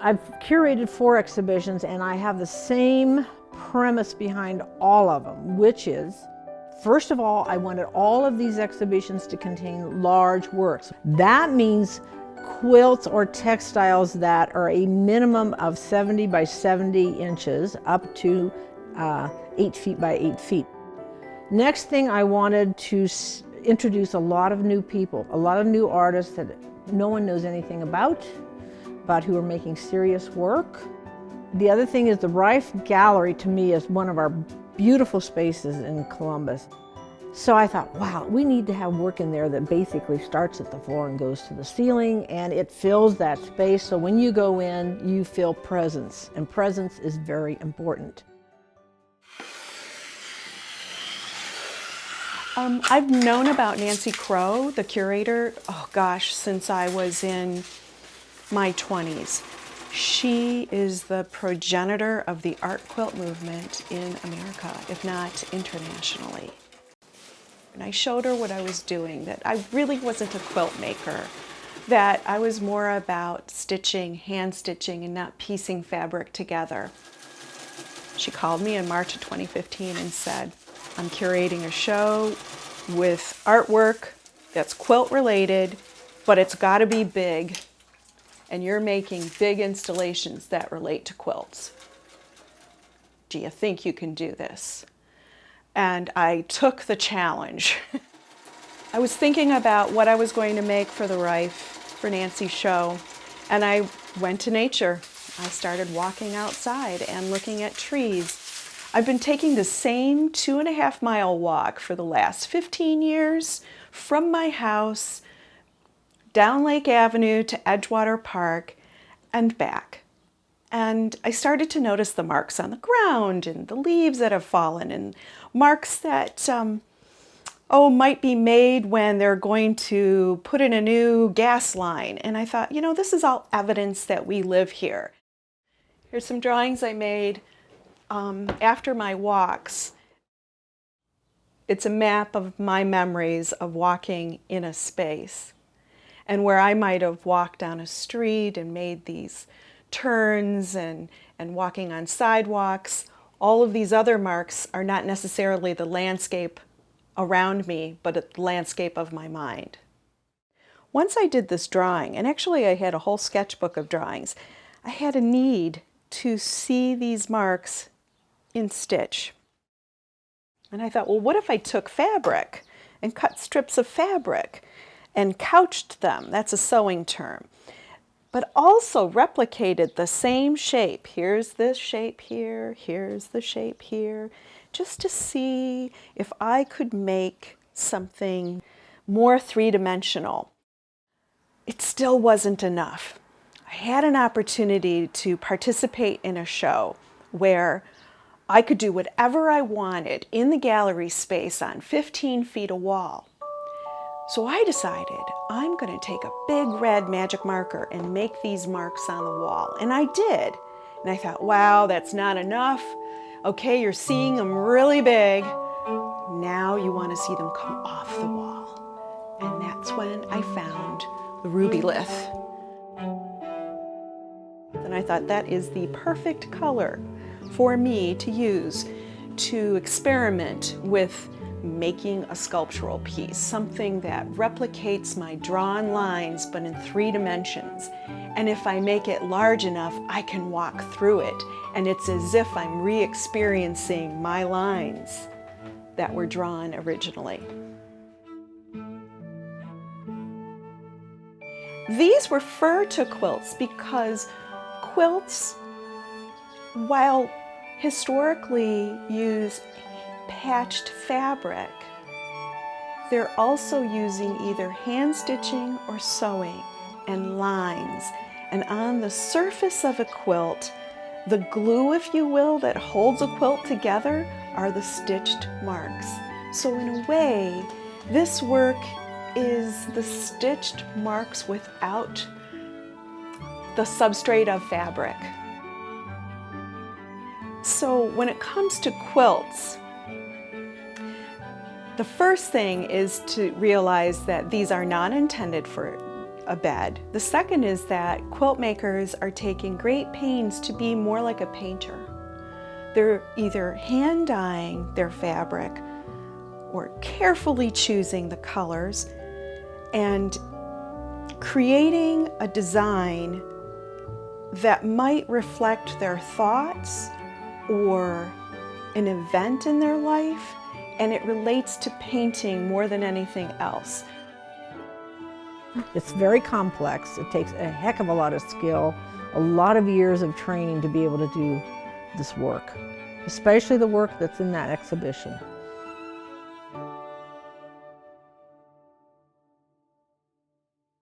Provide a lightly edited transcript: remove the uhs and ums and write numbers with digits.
I've curated 4 exhibitions and I have the same premise behind all of them, which is, first of all, I wanted all of these exhibitions to contain large works. That means quilts or textiles that are a minimum of 70 by 70 inches up to 8 feet by 8 feet. Next thing, I wanted to introduce a lot of new people, a lot of new artists that no one knows anything about who are making serious work. The other thing is the Rife Gallery, to me, is one of our beautiful spaces in Columbus. So I thought, wow, we need to have work in there that basically starts at the floor and goes to the ceiling, and it fills that space, so when you go in, you feel presence, and presence is very important. I've known about Nancy Crow, the curator, oh gosh, since I was in my 20s. She is the progenitor of the art quilt movement in America, if not internationally. And I showed her what I was doing, that I really wasn't a quilt maker, that I was more about stitching, hand stitching, and not piecing fabric together. She called me in March of 2015 and said, I'm curating a show with artwork that's quilt related, but it's got to be big, and you're making big installations that relate to quilts. Do you think you can do this? And I took the challenge. I was thinking about what I was going to make for the Rife, for Nancy's show, and I went to nature. I started walking outside and looking at trees. I've been taking the same 2.5-mile walk for the last 15 years from my house down Lake Avenue to Edgewater Park and back. And I started to notice the marks on the ground and the leaves that have fallen and marks that might be made when they're going to put in a new gas line. And I thought, you know, this is all evidence that we live here. Here's some drawings I made after my walks. It's a map of my memories of walking in a space, and where I might have walked down a street and made these turns and walking on sidewalks. All of these other marks are not necessarily the landscape around me, but the landscape of my mind. Once I did this drawing, and actually I had a whole sketchbook of drawings, I had a need to see these marks in stitch. And I thought, well, what if I took fabric and cut strips of fabric and couched them? That's a sewing term. But also replicated the same shape. Here's this shape here, here's the shape here, just to see if I could make something more three-dimensional. It still wasn't enough. I had an opportunity to participate in a show where I could do whatever I wanted in the gallery space on 15 feet of wall. So I decided I'm going to take a big red magic marker and make these marks on the wall. And I did. And I thought, wow, that's not enough. Okay, you're seeing them really big. Now you want to see them come off the wall. And that's when I found the Rubylith. And I thought that is the perfect color for me to use to experiment with making a sculptural piece, something that replicates my drawn lines but in 3 dimensions. And if I make it large enough, I can walk through it, and it's as if I'm re-experiencing my lines that were drawn originally. These refer to quilts because quilts, while historically use patched fabric, they're also using either hand stitching or sewing and lines. And on the surface of a quilt, the glue, if you will, that holds a quilt together are the stitched marks. So in a way, this work is the stitched marks without the substrate of fabric. So when it comes to quilts, the first thing is to realize that these are not intended for a bed. The second is that quilt makers are taking great pains to be more like a painter. They're either hand dyeing their fabric or carefully choosing the colors and creating a design that might reflect their thoughts or an event in their life, and it relates to painting more than anything else. It's very complex. It takes a heck of a lot of skill, a lot of years of training to be able to do this work, especially the work that's in that exhibition.